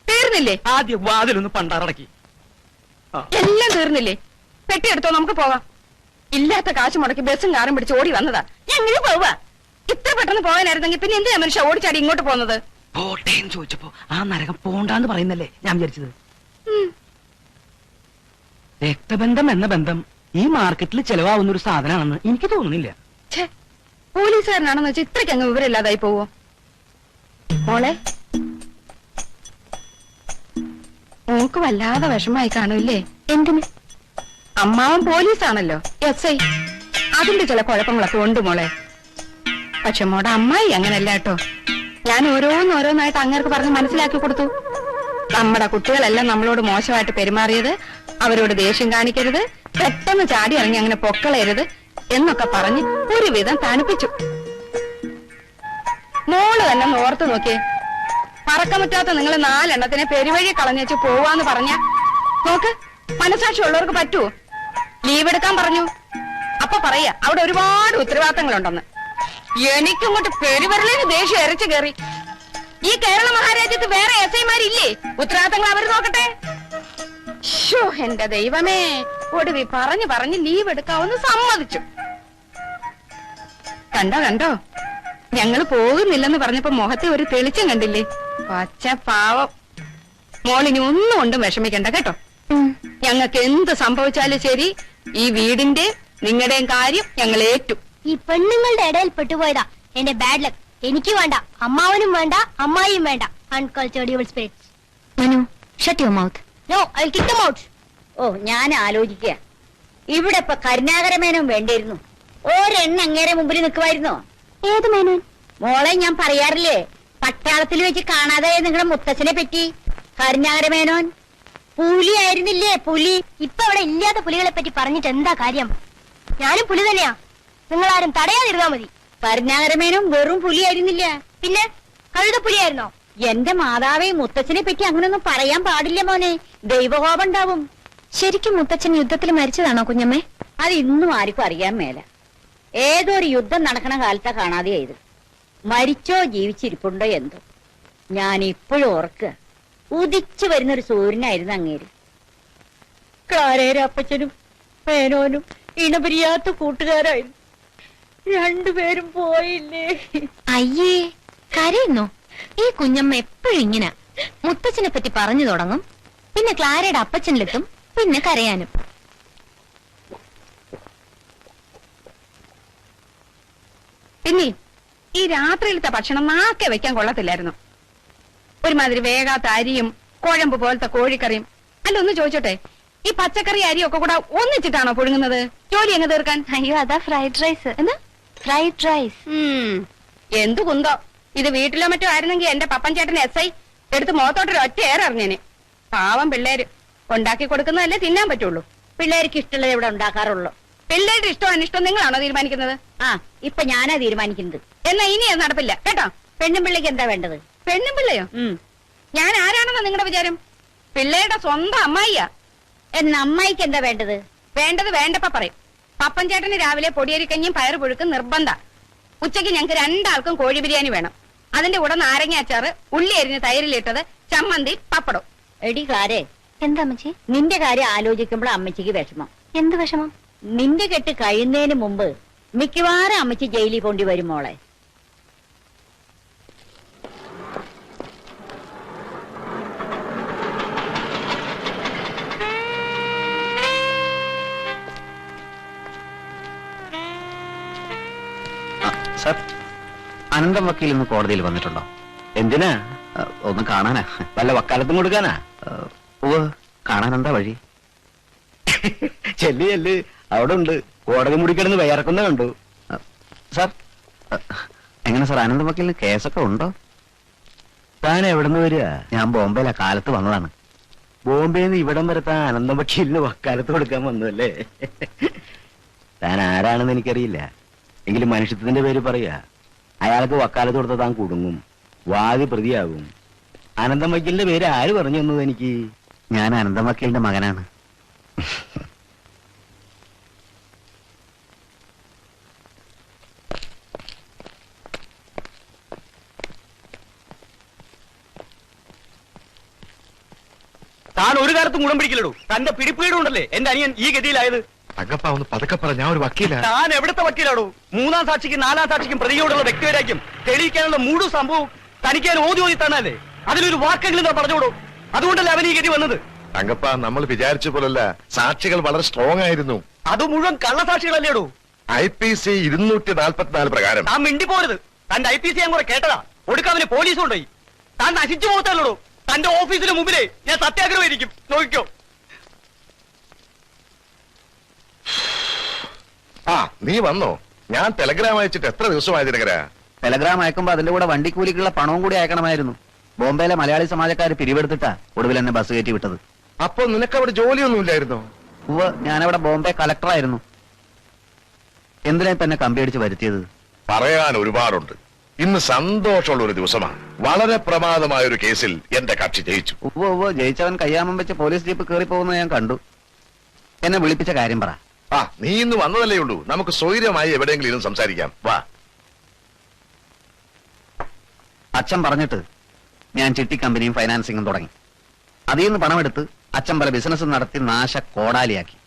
തീർന്നില്ലേ? ആദ്യം വാതിലൊന്ന് പണ്ടാറടക്കി. എല്ലാം തീർന്നില്ലേ? പെട്ടിയെടുത്തോ, നമുക്ക് പോവാം. ഇല്ലാത്ത കാശ് മുടക്കി ബസ്സും കാറും പിടിച്ച് ഓടി വന്നതാ. ഞങ്ങൾ പോവാ. ഇത്ര പെട്ടെന്ന് പോകാനായിരുന്നെങ്കിൽ പിന്നെ എന്തിനാ മനുഷ്യ ഓടിച്ചാടി ഇങ്ങോട്ട് പോകുന്നത്? പോട്ടേന്ന് ചോദിച്ചപ്പോ ആ നരകം പോണ്ടാന്ന് പറയുന്നല്ലേ ഞാൻ വിചാരിച്ചത്. രക്തബന്ധം എന്ന ബന്ധം ഈ മാർക്കറ്റിൽ ചെലവാകുന്ന ഒരു സാധനമാണെന്ന് എനിക്ക് തോന്നുന്നില്ല. പോലീസുകാരനാണെന്ന് വെച്ചാൽ ഇത്രയ്ക്ക് അങ്ങ് വിവരമില്ലാതായി പോവോ? മോളെ, മോക്ക് വല്ലാതെ വിഷമായി കാണൂല്ലേ? എന്തിന്? അമ്മാവൻ പോലീസാണല്ലോ, SI. അതിന്റെ ചില കുഴപ്പങ്ങളൊക്കെ ഉണ്ട് മോളെ. പക്ഷെ മോടെ അമ്മായി അങ്ങനല്ല കേട്ടോ. ഞാൻ ഓരോന്നോരോന്നായിട്ട് അങ്ങേർക്ക് പറഞ്ഞ് മനസ്സിലാക്കി കൊടുത്തു. നമ്മുടെ കുട്ടികളെല്ലാം നമ്മളോട് മോശമായിട്ട് പെരുമാറിയത്, അവരോട് ദേഷ്യം കാണിക്കരുത്, പെട്ടെന്ന് ചാടി ഇറങ്ങി അങ്ങനെ പൊക്കളയരുത് എന്നൊക്കെ പറഞ്ഞ് ഒരുവിധം തണുപ്പിച്ചു. മോള് തന്നെ ഓർത്തു നോക്കിയേ, പറക്കമുറ്റാത്ത നിങ്ങൾ 4 എണ്ണത്തിനെ പെരുവഴി കളഞ്ഞേച്ച് പോവാന്ന് പറഞ്ഞ നോക്ക്, മനസാക്ഷി ഉള്ളവർക്ക് പറ്റുവോ? ലീവ് എടുക്കാൻ പറഞ്ഞു. അപ്പൊ പറയാ അവിടെ ഒരുപാട് ഉത്തരവാദിത്തങ്ങളുണ്ടെന്ന്. എനിക്കിങ്ങോട്ട് പെരുവരലിന് ദേഷ്യം ഇരച്ചു കയറി. ഈ കേരള മഹാരാജ്യത്ത് വേറെ SI-മാരില്ലേ? ഉത്തരവാദിത്തങ്ങൾ അവർ നോക്കട്ടെ. എന്റെ ദൈവമേ, ഒടുവി പറഞ്ഞ് ലീവ് എടുക്കാവെന്ന് സമ്മതിച്ചു. കണ്ടോ ഞങ്ങൾ പോകുന്നില്ലെന്ന് പറഞ്ഞപ്പോ മുഖത്തെ ഒരു തെളിച്ചം കണ്ടില്ലേ? പച്ച പാവം. മോളിനി ഒന്നും കൊണ്ടും വിഷമിക്കണ്ട കേട്ടോ. ഞങ്ങൾക്ക് എന്ത് സംഭവിച്ചാലും ശരി, ഈ വീടിന്റെ നിങ്ങളുടെയും കാര്യം ഞങ്ങൾ ഏറ്റു. ഈ പെണ്ണുങ്ങളുടെ ഇടയിൽ പെട്ടുപോയതാ എന്റെ ബാഡ് ലക്ക്. എനിക്ക് വേണ്ട, അമ്മാവനും വേണ്ട, അമ്മായിയും വേണ്ട. Uncultured your spirits. Manu, shut your mouth. No, I will kick them out. ഓ, ഞാൻ ആലോചിക്കുക, ഇവിടെ ഇപ്പൊ കരുണാകരമേനോൻ വേണ്ടിയിരുന്നു. ഒരെണ്ണ അങ്ങേരെ മുമ്പിൽ നിൽക്കുമായിരുന്നോ? ഏത് മേനോൻ? മോളെ ഞാൻ പറയാറില്ലേ, പട്ടാളത്തിൽ വെച്ച് കാണാതെ നിങ്ങളുടെ മുത്തച്ഛനെ പറ്റി. കരുണാകരമേനോൻ പുലി ആയിരുന്നില്ലേ, പുലി. ഇപ്പൊ അവിടെ ഇല്ലാത്ത പുലികളെ പറ്റി പറഞ്ഞിട്ട് എന്താ കാര്യം? ഞാനും പുലി തന്നെയാ, നിങ്ങളാരും തടയാതിരുന്നാ മതി. കരുണാകരമേനോൻ വെറും പുലി ആയിരുന്നില്ല, പിന്നെ കഴുതപ്പുലിയായിരുന്നോ? എന്റെ മാതാവേ, മുത്തച്ഛനെ പറ്റി അങ്ങനൊന്നും പറയാൻ പാടില്ല മോനെ, ദൈവകോപം ഉണ്ടാവും. ശരിക്കും മുത്തച്ഛൻ യുദ്ധത്തിൽ മരിച്ചതാണോ കുഞ്ഞമ്മേ? അത് ഇന്നും ആർക്കും അറിയാൻ മേല. ഏതോ ഒരു യുദ്ധം നടക്കണ കാലത്താ കാണാതെയായത്. മരിച്ചോ ജീവിച്ചിരിപ്പുണ്ടോ എന്തോ. ഞാൻ ഇപ്പോഴും ഓർക്കുക, ഉദിച്ചു വരുന്നൊരു സൂര്യനായിരുന്നു അങ്ങേര്. ക്ലാരയുടെ അപ്പച്ചനും മേനോനും ഇണപിരിയാത്ത കൂട്ടുകാരായിരുന്നു. രണ്ടുപേരും പോയില്ലേ? അയ്യേ, കരയുന്നോ? ഈ കുഞ്ഞമ്മ എപ്പോഴും ഇങ്ങനെ മുത്തച്ഛനെ പറ്റി പറഞ്ഞു തുടങ്ങും, പിന്നെ ക്ലാരയുടെ അപ്പച്ചനിലെത്തും, പിന്നെ കരയാനും. പിന്നെ ഈ രാത്രിയിലത്തെ ഭക്ഷണം നാക്കെ വെക്കാൻ കൊള്ളത്തില്ലായിരുന്നു. ഒരുമാതിരി വേഗാത്ത അരിയും കുഴമ്പ് പോലത്തെ കോഴിക്കറിയും. അല്ല, ഒന്ന് ചോദിച്ചോട്ടെ, ഈ പച്ചക്കറി അരിയൊക്കെ കൂടെ ഒന്നിച്ചിട്ടാണോ പുഴുങ്ങുന്നത് ജോലി അങ്ങ് തീർക്കാൻ? അയ്യോ, അതാ ഫ്രൈഡ് റൈസ്. എന്താ ഫ്രൈഡ് റൈസ്? എന്തു കുന്തോ. ഇത് വീട്ടിലോ മറ്റോ ആയിരുന്നെങ്കിൽ എന്റെ പപ്പൻ ചേട്ടൻ SI എടുത്ത് മുഖത്തോട്ടൊരു ഒറ്റ ഏറിഞ്ഞേനെ. പാവം പിള്ളേര് ഉണ്ടാക്കി കൊടുക്കുന്നതല്ലേ തിന്നാൻ പറ്റുള്ളൂ. പിള്ളേർക്ക് ഇഷ്ടമുള്ളത് ഇവിടെ ഉണ്ടാക്കാറുള്ളൂ. പിള്ളേരുടെ ഇഷ്ടം അനിഷ്ടം നിങ്ങളാണോ തീരുമാനിക്കുന്നത്? ഇപ്പൊ ഞാനാ തീരുമാനിക്കുന്നത്. എന്നാ ഇനി അത് നടപ്പില്ല കേട്ടോ. പെണ്ണും പിള്ളേക്ക് എന്താ വേണ്ടത്? പെണ്ണും പിള്ളയോ? ഞാൻ ആരാണെന്നാ നിങ്ങളുടെ വിചാരം? പിള്ളേരുടെ സ്വന്തം അമ്മായിയാ. എന്നാ അമ്മായിക്ക് എന്താ വേണ്ടത്? വേണ്ടത് വേണ്ടപ്പ പറയും. പപ്പൻ ചേട്ടന് രാവിലെ പൊടിയരിക്കഞ്ഞും പയറ് പുഴുക്കും നിർബന്ധ. ഉച്ചയ്ക്ക് ഞങ്ങൾക്ക് 2 ആൾക്കും കോഴി ബിരിയാണി വേണം. അതിന്റെ കൂടെ നാരങ്ങ അച്ചാറ്, ഉള്ളി അരിഞ്ഞ് തൈരിലിട്ടത്, ചമ്മന്തി, പപ്പടം. എടി കാരേ, എന്താ അമ്മച്ചി? നിന്റെ കാര്യം ആലോചിക്കുമ്പോൾ അമ്മച്ചിക്ക് വിഷമം. എന്ത് വിഷമം? നിന്റെ കെട്ട് കഴിയുന്നതിന് മുമ്പ് മിക്കവാറും അമ്മച്ചി ജയിലിൽ കൊണ്ടുവരും മോളെ. സർ, അനന്തം വക്കീൽ ഇന്ന് കോടതിയിൽ വന്നിട്ടുണ്ടോ? എന്തിനാ? ഒന്ന് കാണാനാ. വല്ല വക്കാലത്തും കൊടുക്കാനാ? കാണാൻ എന്താ വഴി? ചെല്ല്, അവിടെ ഉണ്ട്. കോടതി മുടിക്കിടന്ന് വയറക്കുന്ന കണ്ടു. സാർ, എങ്ങനെ സാർ, അനന്തം വക്കീലിന് കേസൊക്കെ ഉണ്ടോ? താൻ എവിടെന്ന് വരിക? ഞാൻ ബോംബെയിലാ, കാലത്ത് വന്നതാണ്. ബോംബെന്ന് ഇവിടം വരെ താൻ അനന്തം വക്കീലിന് വക്കാലത്ത് കൊടുക്കാൻ വന്നതല്ലേ? താൻ ആരാണെന്ന് എനിക്കറിയില്ല, എങ്കിലും മനുഷ്യത്വത്തിന്റെ പേര് പറയാ. അയാൾക്ക് വക്കാലത്ത് കൊടുത്ത താൻ കുടുങ്ങും, വാദി പ്രതിയാകും. അനന്തം വക്കീലിന്റെ പേര് ആര് പറഞ്ഞു തന്നത് എനിക്ക്? ഞാൻ അനന്തം വക്കീലിന്റെ മകനാണ്. താൻ ഒരു കാലത്തും ഗുണം പിടിക്കില്ലടൂ. തന്റെ പിടിപ്പീടുണ്ടല്ലേ എന്റെ അനിയൻ ഈ ഗതിയിലായത്. തങ്കപ്പ ഒന്ന് പതുക്കെ പറ, ഞാൻ ഒരു വക്കീല. താൻ എവിടുത്തെ വക്കീലാടൂ? മൂന്നാം സാക്ഷിക്കും നാലാം സാക്ഷിക്കും പ്രതിയോടുള്ള വ്യക്തിവരാക്കും തെളിയിക്കാനുള്ള മൂടു സംഭവം തനിക്ക് ഞാൻ ഓതി തന്നല്ലേ. അതിലൊരു വാക്കെങ്കിലും താൻ പറഞ്ഞോളൂ. അതുകൊണ്ടല്ലേ അവൻ ഈ ഗതി വന്നത്. തങ്കപ്പ, നമ്മൾ വിചാരിച്ച പോലല്ല, സാക്ഷികൾ വളരെ സ്ട്രോങ് ആയിരുന്നു. അത് മുഴുവൻ കള്ളസാക്ഷികളല്ലേടൂ. IPC 244 പ്രകാരം. താൻ മിണ്ടിപ്പോരുത്. തന്റെ IPC ഞാൻ കുറെ കേട്ടതാ. ഒടുക്കവന് പോലീസ് കൊണ്ടുപോയി. താൻ നശിച്ചു പോകത്തല്ലോ. തന്റെ ഓഫീസിന് മുമ്പിലേ ഞാൻ സത്യാഗ്രഹമായിരിക്കും. നോക്കിക്കോ. ആ, നീ വന്നോ? ഞാൻ ടെലഗ്രാം അയച്ചിട്ട് എത്ര ദിവസമായി ദിനകര? ടെലഗ്രാം അയക്കുമ്പോ അതിന്റെ കൂടെ വണ്ടിക്കൂലിക്കുള്ള പണവും കൂടി അയക്കണമായിരുന്നു. ബോംബെയിലെ മലയാളി സമാജക്കാർ പിരിവെടുത്തിട്ടാ ഒടുവിൽ എന്നെ ബസ് കയറ്റി വിട്ടത്. അപ്പൊ നിനക്ക് അവിടെ ജോലിയൊന്നും ഇല്ലായിരുന്നോ? ഉവ്വ്, ഞാനവിടെ ബോംബെ കളക്ടറായിരുന്നു. എന്തിനാ തന്നെ കമ്പി അടിച്ച് വരുത്തിയത്? പറയാൻ ഒരുപാടുണ്ട്. ഇന്ന് സന്തോഷമുള്ള ഒരു ദിവസമാണ്. വളരെ പ്രമാദമായ ഒരു കേസിൽ എന്റെ കക്ഷി ജയിച്ചു. ഉവ്വ് ജയിച്ചവൻ കയ്യാമം വെച്ച് പോലീസ് ജീപ്പ് കയറി പോകുന്നത് ഞാൻ കണ്ടു. എന്നെ വിളിപ്പിച്ച കാര്യം പറ. ആ, നീ ഇന്ന് വന്നതല്ലേ ഉള്ളൂ. നമുക്ക് സ്വൈര്യമായി എവിടെയെങ്കിലും ഇരുന്ന് സംസാരിക്കാം. വാ. അച്ഛൻ പറഞ്ഞിട്ട് ഞാൻ ചിട്ടി കമ്പനിയും ഫൈനാൻസിങ്ങും തുടങ്ങി. അതിൽ നിന്ന് പണമെടുത്ത് അച്ഛൻ പല ബിസിനസ് നടത്തി നാശ കോടാലിയാക്കി.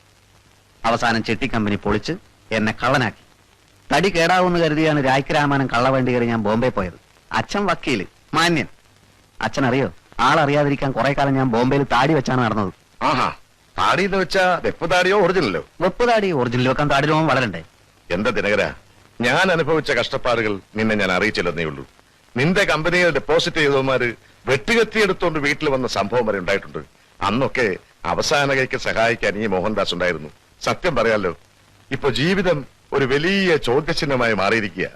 അവസാനം ചിട്ടി കമ്പനി പൊളിച്ച് എന്നെ കള്ളനാക്കി. തടി കേടാവെന്ന് കരുതിയാണ് രായ്ക്ക് രാമാനം കള്ളവണ്ടി കയറി ഞാൻ ബോംബെ പോയത്. അച്ഛൻ വക്കീല്, മാന്യൻ. അച്ഛൻ അറിയോ, ആളറിയാതിരിക്കാൻ കുറെ കാലം ഞാൻ ബോംബെയിൽ താടി വെച്ചാണ് നടന്നത്. ആഹാ, താടി എന്ന് വെച്ചാ വെപ്പ് താടിയോ ഒറിജിനലോ? വെപ്പ് താടി. ഒറിജിനൽ വെക്കാൻ താടി രോമം വളരണ്ടേ? എന്റെ ദിനകര, ഞാൻ അനുഭവിച്ച കഷ്ടപ്പാടുകൾ നിന്നെ ഞാൻ അറിയിച്ചില്ലെന്നേ ഉള്ളൂ. നിന്റെ കമ്പനിയിൽ ഡെപ്പോസിറ്റ് ചെയ്തവന്മാര് വെട്ടുകത്തിയെടുത്തോണ്ട് വീട്ടിൽ വന്ന സംഭവം വരെ ഉണ്ടായിട്ടുണ്ട്. അന്നൊക്കെ അവസാന കൈക്ക് സഹായിക്കാൻ ഈ മോഹൻദാസ് ഉണ്ടായിരുന്നു. സത്യം പറയാലോ, ഇപ്പൊ ജീവിതം ഒരു വലിയ ചോദ്യചിഹ്നമായി മാറിയിരിക്കുക.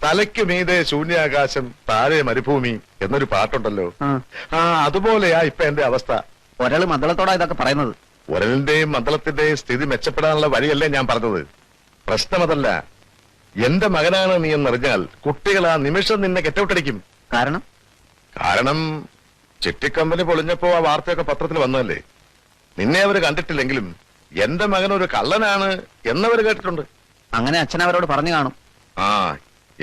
തലയ്ക്ക് മീതെ ശൂന്യാകാശം, താഴെ മരുഭൂമി എന്നൊരു പാട്ടുണ്ടല്ലോ. ആ, അതുപോലെയാ ഇപ്പൊ എന്റെ അവസ്ഥ. ഒരാള് മദ്ദളത്തോടാ ഇതൊക്കെ പറയുന്നത്. ഉരലിന്റെയും മദ്ദളത്തിന്റെയും സ്ഥിതി മെച്ചപ്പെടാനുള്ള വഴിയല്ലേ ഞാൻ പറഞ്ഞത്. പ്രശ്നമതല്ല. എന്റെ മകനാണ് നീ എന്നറിഞ്ഞാൽ കുട്ടികൾ ആ നിമിഷം നിന്നെ കെറ്റൗട്ടടിക്കും. കാരണം ചിട്ടിക്കമ്പനി പൊളിഞ്ഞപ്പോ ആ വാർത്തയൊക്കെ പത്രത്തിൽ വന്നതല്ലേ. നിന്നെ അവര് കണ്ടിട്ടില്ലെങ്കിലും എന്റെ മകൻ ഒരു കള്ളനാണ് എന്നവര് കേട്ടിട്ടുണ്ട്. അങ്ങനെ അച്ഛൻ അവരോട് പറഞ്ഞു കാണും. ആ,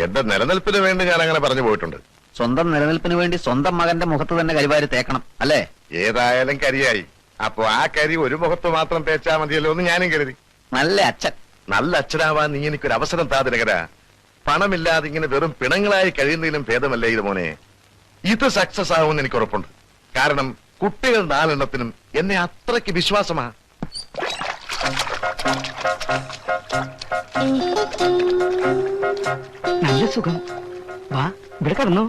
എന്റെ നിലനിൽപ്പിന് വേണ്ടി ഞാൻ അങ്ങനെ പറഞ്ഞു പോയിട്ടുണ്ട്. സ്വന്തം നിലനിൽപ്പിന് വേണ്ടി സ്വന്തം മകന്റെ മുഖത്ത് തന്നെ കരിവാരി തേക്കണം അല്ലേ? ഏതായാലും കരിയായി. അപ്പൊ ആ കരി ഒരു മുഖത്ത് മാത്രം തേച്ചാ മതിയല്ലോ എന്ന് ഞാനും കരുതി. നല്ല അച്ഛൻ. നല്ല അച്ഛനാവാൻ നീ എനിക്കൊരു അവസരം താ ദിനകര. പണമില്ലാതെ ഇങ്ങനെ വെറും പിണങ്ങളായി കഴിയുന്നതിലും ഭേദമല്ലേ ഇത് മോനെ. ഇത് സക്സസ് ആവുമെന്ന് എനിക്ക് ഉറപ്പുണ്ട്. കാരണം കുട്ടികൾ 4 എണ്ണത്തിനും എന്നെ അത്രയ്ക്ക് വിശ്വാസമാ. നല്ല സുഖം. വാ, ഇവിടെ കിടന്നു.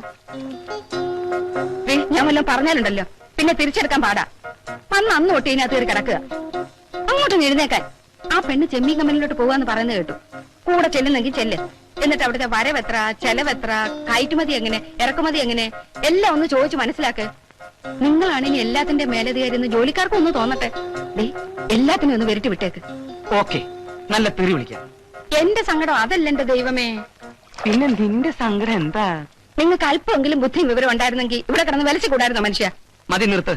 ഞാൻ വല്ലതും പറഞ്ഞാലുണ്ടല്ലോ പിന്നെ തിരിച്ചെടുക്കാൻ പാടാ. അന്ന് തൊട്ട് ഇതിനകത്ത് കയറി കിടക്കുക. അങ്ങോട്ടൊന്ന് എഴുന്നേക്കാൻ. ആ പെണ്ണ് ചെമ്മീൻ കമ്പനിയിലോട്ട് പോവാന്ന് പറയുന്നത് കേട്ടു. കൂടെ ചെല്ലുന്നെങ്കിൽ ചെല്ല്. എന്നിട്ട് അവിടുത്തെ വരവെത്ര, ചെലവെത്ര, കയറ്റുമതി എങ്ങനെ, ഇറക്കുമതി എങ്ങനെ എല്ലാം ഒന്ന് ചോദിച്ചു മനസ്സിലാക്ക്. നിങ്ങളാണ് ഇനി എല്ലാത്തിന്റെ മേലധികാരി ജോലിക്കാർക്കും ഒന്ന് തോന്നട്ടെ. എല്ലാത്തിനും ഒന്ന് വെരിട്ടി വിട്ടേക്ക്. ഓക്കെ, നല്ല തെറി വിളിക്കാം. എന്റെ സങ്കടം അതല്ല എന്റെ ദൈവമേ. പിന്നെ നിന്റെ സങ്കടം എന്താ? നിങ്ങൾക്ക് അല്പമെങ്കിലും ബുദ്ധിയും വിവരം ഉണ്ടായിരുന്നെങ്കിൽ ഇവിടെ കിടന്ന് വലിച്ചു കൂടായിരുന്നോ മനുഷ്യ? മതി, നിർത്ത്.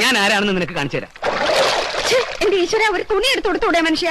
ഞാൻ ആരാണെന്ന് നിനക്ക് കാണിച്ചു തരാം. എന്റെ ഈശ്വര, ഒരു തുണി എടുത്തു കൊടുത്തൂടെ മനുഷ്യ?